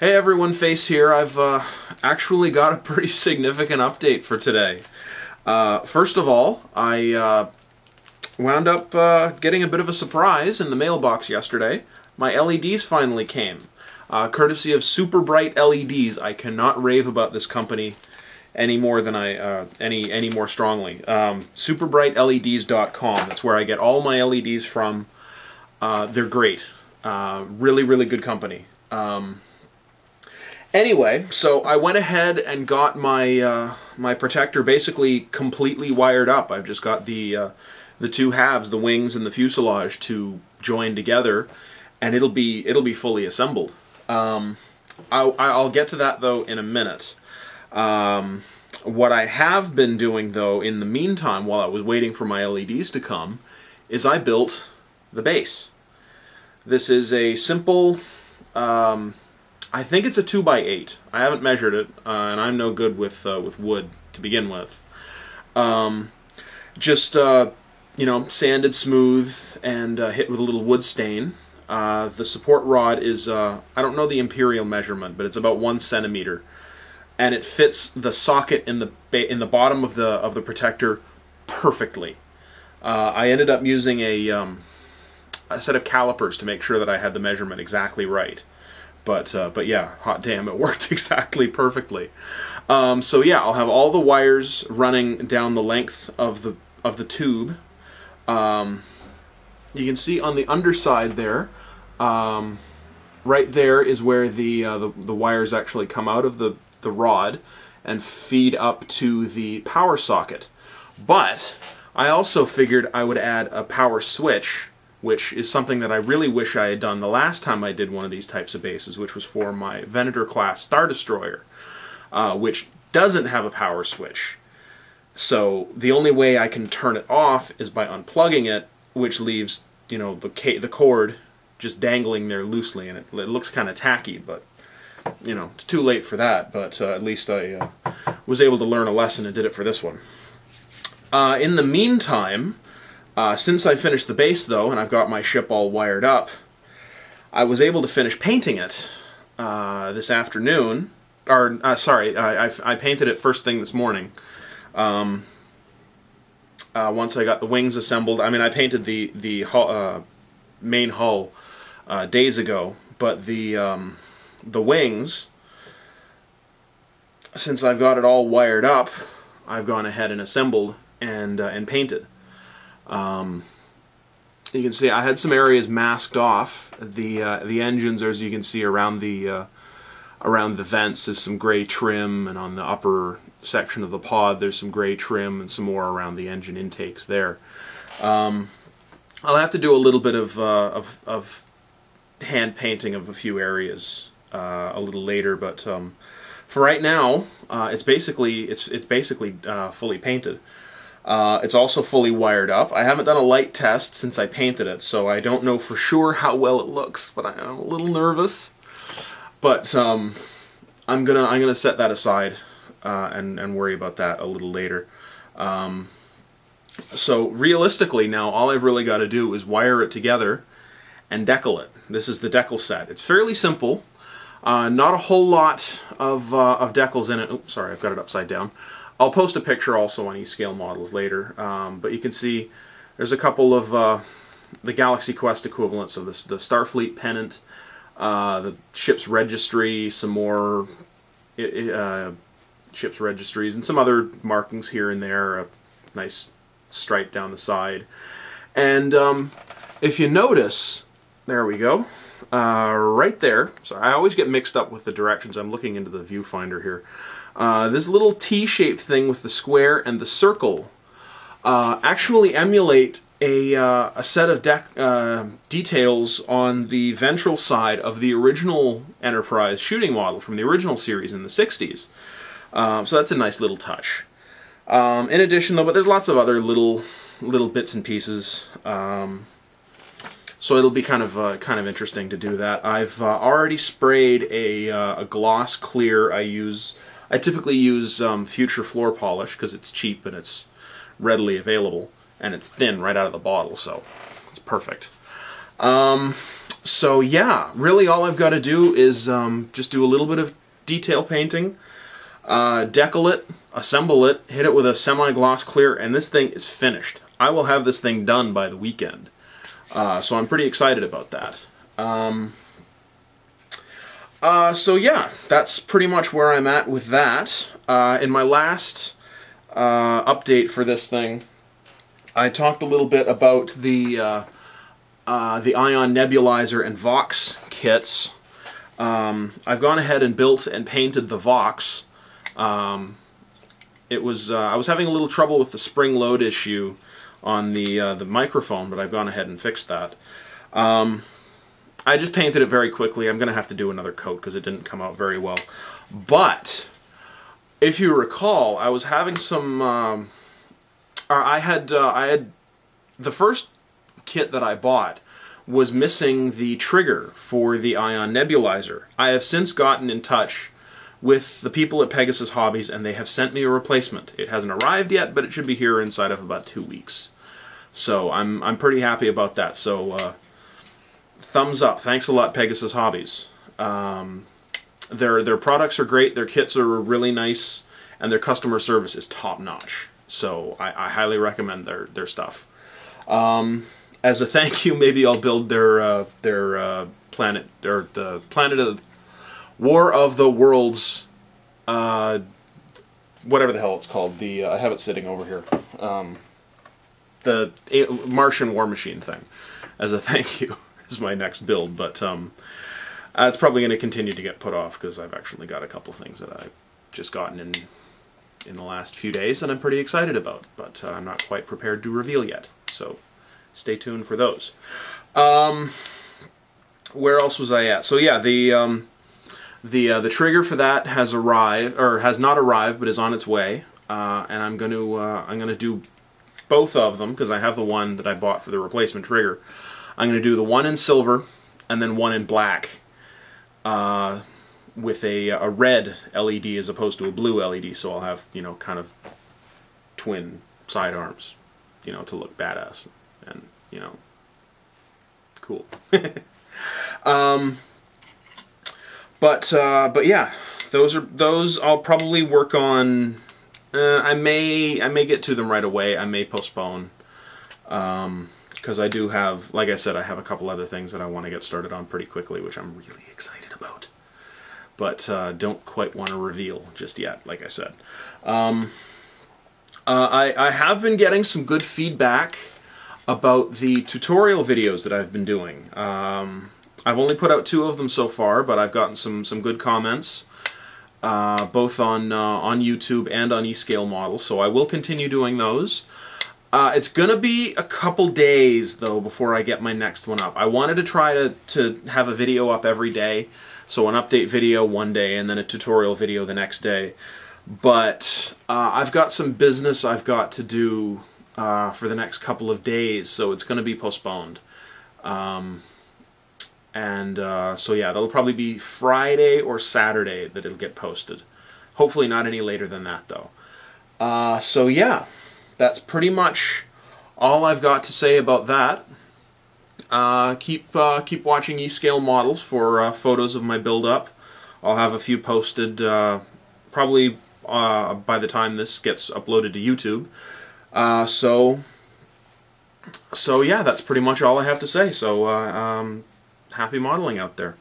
Hey everyone, Face here. I've actually got a pretty significant update for today. First of all, I wound up getting a bit of a surprise in the mailbox yesterday. My LEDs finally came, courtesy of Super Bright LEDs. I cannot rave about this company any more than any more strongly. SuperBrightLEDs.com. That's where I get all my LEDs from. They're great. Really, really good company. Anyway, so I went ahead and got my my protector basically completely wired up. I've just got the two halves, the wings and the fuselage, to join together, and it'll be fully assembled. I'll get to that though in a minute. What I have been doing though in the meantime, while I was waiting for my LEDs to come, is I built the base. This is a simple. I think it's a 2x8. I haven't measured it, and I'm no good with wood to begin with. Just you know, sanded smooth and hit with a little wood stain. The support rod is I don't know the imperial measurement, but it's about 1 centimeter, and it fits the socket in the bottom of the protector perfectly. I ended up using a set of calipers to make sure that I had the measurement exactly right. But yeah, hot damn, it worked exactly perfectly. So yeah, I'll have all the wires running down the length of the tube. You can see on the underside there, right there is where the wires actually come out of the rod and feed up to the power socket. But I also figured I would add a power switch, which is something that I really wish I had done the last time I did one of these types of bases, which was for my Venator class Star Destroyer, which doesn't have a power switch. So the only way I can turn it off is by unplugging it, which leaves, you know, the cord just dangling there loosely, and it looks kind of tacky, but you know, it's too late for that. But at least I was able to learn a lesson and did it for this one. In the meantime, since I finished the base though, and I've got my ship all wired up, I was able to finish painting it this afternoon. Or sorry, I painted it first thing this morning. Once I got the wings assembled, I mean, I painted the main hull days ago, but the wings, since I've got it all wired up, I've gone ahead and assembled and painted. You can see I had some areas masked off. The engines, as you can see around the vents, is some gray trim, and on the upper section of the pod there's some gray trim and some more around the engine intakes there. I'll have to do a little bit of hand painting of a few areas a little later, but for right now it's basically fully painted. It's also fully wired up. I haven't done a light test since I painted it, so I don't know for sure how well it looks, but I'm a little nervous. But I'm gonna set that aside and worry about that a little later. So realistically now, all I've really got to do is wire it together and decal it. This is the decal set. It's fairly simple. Not a whole lot of decals in it. Oops, sorry, I've got it upside down. I'll post a picture also on eScale models later, but you can see there's a couple of the Galaxy Quest equivalents of the Starfleet pennant, the ship's registry, some more ship's registries, and some other markings here and there, a nice stripe down the side. And if you notice, there we go, right there, so I always get mixed up with the directions. I'm looking into the viewfinder here. This little T-shaped thing with the square and the circle actually emulate a set of details on the ventral side of the original Enterprise shooting model from the original series in the 60s. So that's a nice little touch. In addition though, but there's lots of other little bits and pieces. So it'll be kind of interesting to do that. I've already sprayed a gloss clear. I typically use Future floor polish because it's cheap and it's readily available, and it's thin right out of the bottle, so it's perfect. So yeah, really all I've got to do is just do a little bit of detail painting, decal it, assemble it, hit it with a semi-gloss clear, and this thing is finished. I will have this thing done by the weekend. So I'm pretty excited about that. So yeah, that's pretty much where I'm at with that. In my last update for this thing, I talked a little bit about the ion nebulizer and Vox kits. I've gone ahead and built and painted the Vox. I was having a little trouble with the spring load issue on the microphone, but I've gone ahead and fixed that. I just painted it very quickly. I'm going to have to do another coat because it didn't come out very well. But if you recall, I was having some. I had the first kit that I bought was missing the trigger for the ion nebulizer. I have since gotten in touch with the people at Pegasus Hobbies, and they have sent me a replacement. It hasn't arrived yet, but it should be here inside of about 2 weeks. So I'm pretty happy about that. So thumbs up. Thanks a lot, Pegasus Hobbies. Their products are great. Their kits are really nice, and their customer service is top notch. So I highly recommend their stuff. As a thank you, maybe I'll build their planet, or the Planet of War of the Worlds, whatever the hell it's called. I have it sitting over here. The Martian War Machine thing, as a thank you, is my next build. But it's probably going to continue to get put off because I've actually got a couple things that I've just gotten in the last few days that I'm pretty excited about. But I'm not quite prepared to reveal yet. So stay tuned for those. Where else was I at? So yeah, the trigger for that has arrived, or has not arrived, but is on its way. And I'm gonna do both of them because I have the one that I bought for the replacement trigger. I'm gonna do the one in silver and then one in black, with a red LED as opposed to a blue LED. So I'll have, you know, kind of twin sidearms, you know, to look badass and, you know, cool. But yeah, those I'll probably work on. I may get to them right away. I may postpone, because I do have, like I said, I have a couple other things that I want to get started on pretty quickly, which I'm really excited about. But don't quite want to reveal just yet, like I said. I have been getting some good feedback about the tutorial videos that I've been doing. I've only put out 2 of them so far, but I've gotten some good comments, both on YouTube and on eScale models, so I will continue doing those. It's gonna be a couple days though before I get my next one up. I wanted to try to have a video up every day, so an update video one day and then a tutorial video the next day. But I've got some business I've got to do for the next couple of days, so it's going to be postponed. So yeah, that'll probably be Friday or Saturday that it'll get posted. Hopefully not any later than that, though. So yeah, that's pretty much all I've got to say about that. Keep watching eScale models for photos of my build-up. I'll have a few posted probably by the time this gets uploaded to YouTube. So yeah, that's pretty much all I have to say. So happy modeling out there.